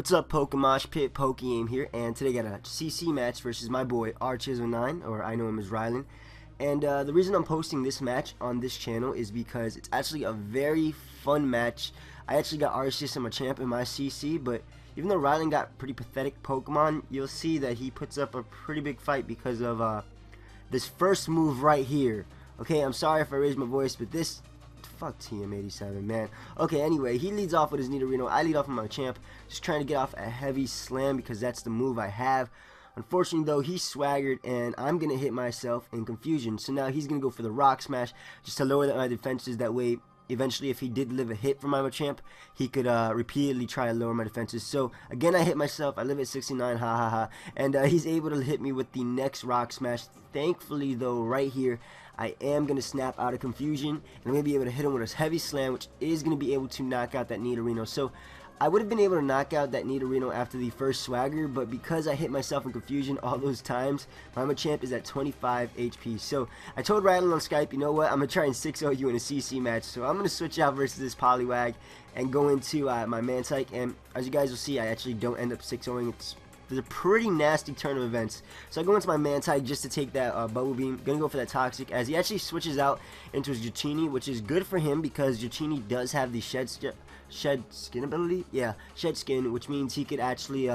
What's up, PokeMoshPit PokeAim here, and today I got a CC match versus my boy rchizzle9, or I know him as Rylan. And the reason I'm posting this match on this channel is because it's actually a very fun match. I actually got Arceus and Machamp in my CC, but even though Rylan got pretty pathetic Pokemon, you'll see that he puts up a pretty big fight because of this first move right here. Okay, I'm sorry if I raised my voice, but this... Fuck TM87, man. Okay, anyway, he leads off with his Nidorino. I lead off with my Machamp, just trying to get off a heavy slam because that's the move I have. Unfortunately, though, he swaggered, and I'm going to hit myself in confusion. So now he's going to go for the Rock Smash just to lower my defenses. That way, eventually, if he did live a hit from my Machamp, he could repeatedly try to lower my defenses. So, again, I hit myself. I live at 69, ha ha ha. And he's able to hit me with the next Rock Smash. Thankfully, though, right here, I am going to snap out of confusion, and I'm going to be able to hit him with a heavy slam, which is going to be able to knock out that Nidorino. So, I would have been able to knock out that Nidorino after the first swagger, but because I hit myself in confusion all those times, my Machamp is at 25 HP. So, I told Rylan on Skype, you know what, I'm going to try and 6-0 you in a CC match. So, I'm going to switch out versus this Poliwag and go into my Mantike. And as you guys will see, I actually don't end up 6-0ing. There's a pretty nasty turn of events. So I go into my Mantike just to take that Bubble Beam. Gonna go for that Toxic, as he actually switches out into his Dratini, which is good for him because Dratini does have the Shed Skin ability. Yeah, Shed Skin, which means he could actually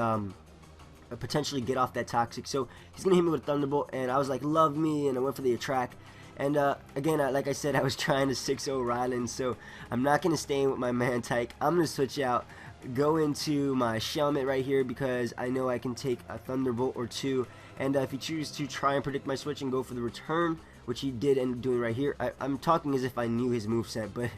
potentially get off that Toxic. So he's gonna hit me with a Thunderbolt, and I was like, love me, and I went for the Attract. And again, like I said, I was trying to 6-0 Rylan, so I'm not gonna stay in with my Mantike. I'm gonna switch out, go into my Shelmet right here because I know I can take a Thunderbolt or two. And if he chooses to try and predict my switch and go for the return, which he did end up doing right here, I'm talking as if I knew his moveset, but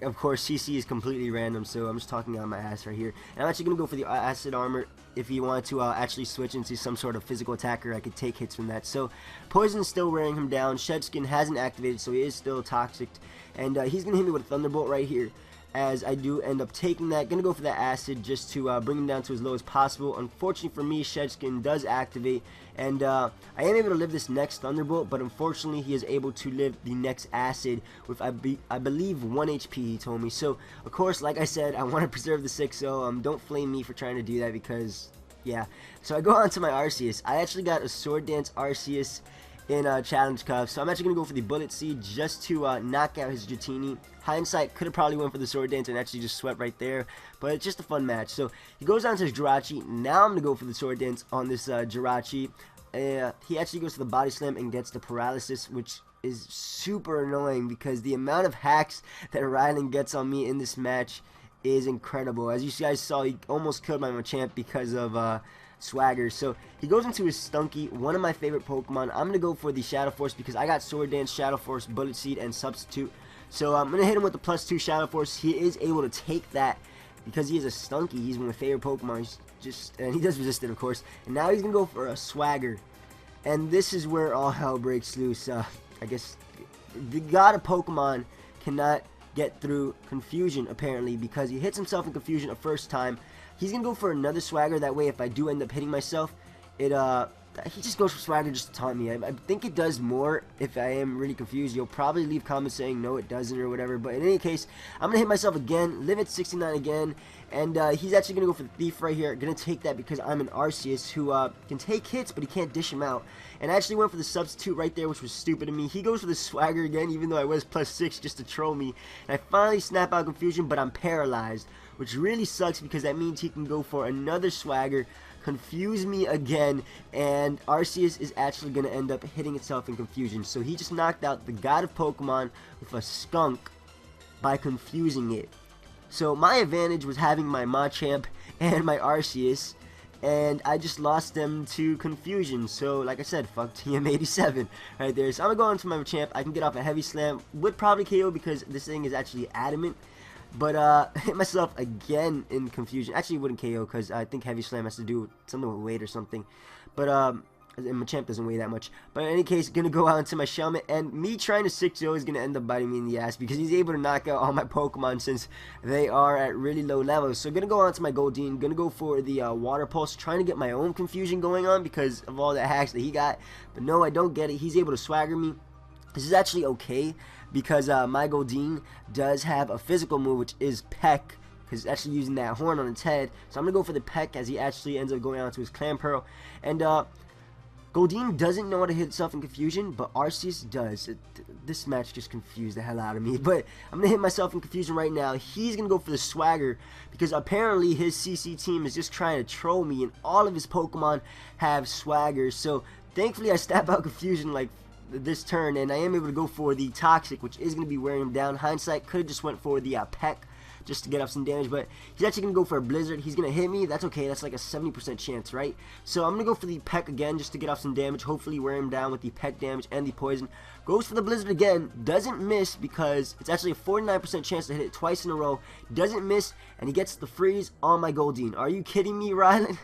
of course CC is completely random, so I'm just talking on my ass right here. And I'm actually going to go for the Acid Armor. If he wanted to actually switch into some sort of physical attacker, I could take hits from that. So Poison is still wearing him down. Shed Skin hasn't activated, so he is still toxic. And he's going to hit me with a Thunderbolt right here, as I do end up taking that. Gonna go for that Acid just to bring him down to as low as possible. Unfortunately for me, Shed Skin does activate, and I am able to live this next Thunderbolt, but unfortunately he is able to live the next Acid with I believe 1 HP, he told me. So of course, like I said, I want to preserve the 6-0. Don't flame me for trying to do that because yeah. So I go on to my Arceus. I actually got a Sword Dance Arceus in Challenge Cup, so I'm actually going to go for the Bullet Seed just to knock out his Dratini. Hindsight, could have probably went for the Sword Dance and actually just swept right there, but it's just a fun match. So he goes on to his Jirachi. Now I'm going to go for the Sword Dance on this Jirachi. He actually goes to the Body Slam and gets the Paralysis, which is super annoying because the amount of hacks that Rylan gets on me in this match is incredible. As you guys saw, he almost killed my Machamp because of swagger. So he goes into his Stunky, one of my favorite Pokemon. I'm gonna go for the Shadow Force because I got Sword Dance, Shadow Force, Bullet Seed, and Substitute. So I'm gonna hit him with the +2 Shadow Force. He is able to take that because he is a Stunky. He's one of my favorite Pokemon. And he does resist it, of course. And now he's gonna go for a Swagger, and this is where all hell breaks loose. I guess the god of Pokemon cannot get through confusion apparently because he hits himself in confusion a first time. He's gonna go for another Swagger. That way, if I do end up hitting myself, he just goes for Swagger just to taunt me. I think it does more if I am really confused. You'll probably leave comments saying no, it doesn't or whatever. But in any case, I'm gonna hit myself again, live at 69 again, and he's actually gonna go for the Thief right here. Gonna take that because I'm an Arceus who can take hits, but he can't dish him out. And I actually went for the Substitute right there, which was stupid of me. He goes for the Swagger again, even though I was +6 just to troll me. And I finally snap out confusion, but I'm paralyzed, which really sucks because that means he can go for another Swagger, confuse me again, and Arceus is actually going to end up hitting itself in confusion. So he just knocked out the god of Pokemon with a skunk by confusing it. So my advantage was having my Machamp and my Arceus, and I just lost them to confusion. So like I said, fuck TM87 right there. So I'm gonna go into my Machamp. I can get off a heavy slam, would probably KO because this thing is actually adamant, but hit myself again in confusion. Actually, it wouldn't KO because I think heavy slam has to do with something with weight or something. But and Machamp doesn't weigh that much. But in any case, gonna go out into my Shelmet, and me trying to 6-0 is gonna end up biting me in the ass because he's able to knock out all my Pokemon since they are at really low levels. So gonna go on to my Goldine, gonna go for the Water Pulse, trying to get my own confusion going on because of all the hacks that he got. But no, I don't get it. He's able to swagger me. This is actually okay because my Goldine does have a physical move, which is Peck, because it's actually using that horn on its head. So I'm going to go for the Peck as he actually ends up going on to his Clamperl. And Goldine doesn't know how to hit itself in confusion, but Arceus does. This match just confused the hell out of me. But I'm going to hit myself in confusion right now. He's going to go for the Swagger because apparently his CC team is just trying to troll me, and all of his Pokemon have Swaggers. So thankfully I snap out confusion like this turn, and I am able to go for the Toxic, which is going to be wearing him down. Hindsight, could have just went for the Peck just to get off some damage, but he's actually going to go for a Blizzard. He's going to hit me. That's okay. That's like a 70% chance, right? So I'm going to go for the Peck again just to get off some damage, hopefully wear him down with the Peck damage and the Poison. Goes for the Blizzard again. Doesn't miss because it's actually a 49% chance to hit it twice in a row. Doesn't miss, and he gets the freeze on my Goldine. Are you kidding me, Rylan?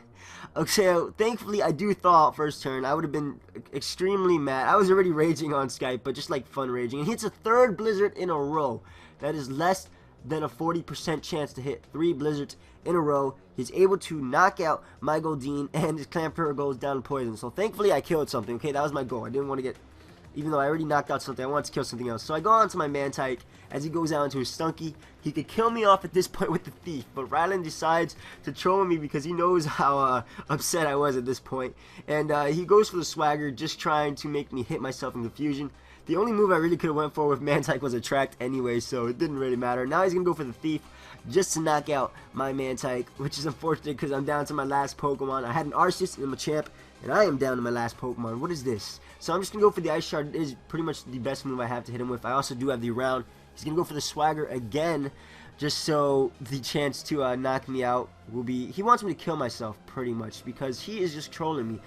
Okay, so thankfully I do thaw out first turn. I would have been extremely mad. I was already raging on Skype, but just like fun raging. And he hits a third Blizzard in a row. That is less than a 40% chance to hit 3 Blizzards in a row. He's able to knock out my Goldine, and his Clamperl goes down to Poison. So thankfully I killed something. Okay, that was my goal. I didn't want to get, even though I already knocked out something, I wanted to kill something else. So I go on to my Mantike as he goes down to his Stunky. He could kill me off at this point with the Thief, but Rylan decides to troll me because he knows how upset I was at this point. And he goes for the Swagger, just trying to make me hit myself in confusion. The only move I really could have went for with Mantike was Attract anyway, so it didn't really matter. Now he's going to go for the Thief just to knock out my Mantike, which is unfortunate because I'm down to my last Pokemon. I had an Arceus and a Machamp, and I am down to my last Pokemon. What is this? So I'm just going to go for the Ice Shard. It is pretty much the best move I have to hit him with. I also do have the Round. He's going to go for the Swagger again, just so the chance to knock me out will be... He wants me to kill myself pretty much because he is just trolling me.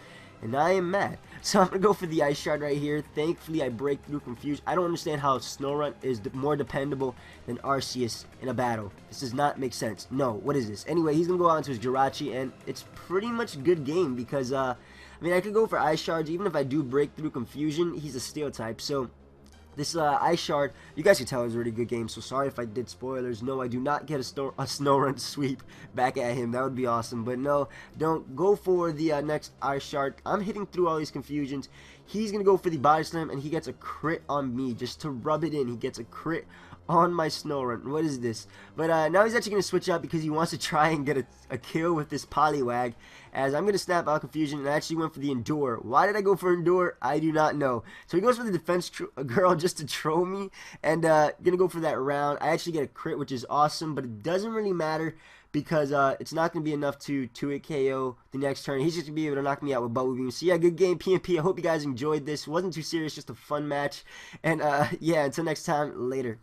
And I am mad. So I'm going to go for the Ice Shard right here. Thankfully, I break through Confusion. I don't understand how Snorunt is more dependable than Arceus in a battle. This does not make sense. No, what is this? Anyway, he's going to go on to his Jirachi, and it's pretty much a good game because, I mean, I could go for Ice Shards. Even if I do break through Confusion, he's a Steel type. So this Ice Shard, you guys can tell it was a really good game, so sorry if I did spoilers. No, I do not get a Snorunt sweep back at him. That would be awesome, but no, don't go for the next Ice Shard. I'm hitting through all these Confusions. He's going to go for the Body Slam, and he gets a crit on me just to rub it in. He gets a crit on my Snorunt. What is this? But now he's actually going to switch out because he wants to try and get a kill with this Poliwag, as I'm going to snap out Confusion, and I actually went for the Endure. Why did I go for Endure? I do not know. So he goes for the Defense Girl just to troll me, and going to go for that Round. I actually get a crit, which is awesome, but it doesn't really matter because it's not going to be enough to 2-hit KO the next turn. He's just going to be able to knock me out with Bubble Beam. So yeah, good game, PMP. I hope you guys enjoyed this. It wasn't too serious, just a fun match. And yeah, until next time, later.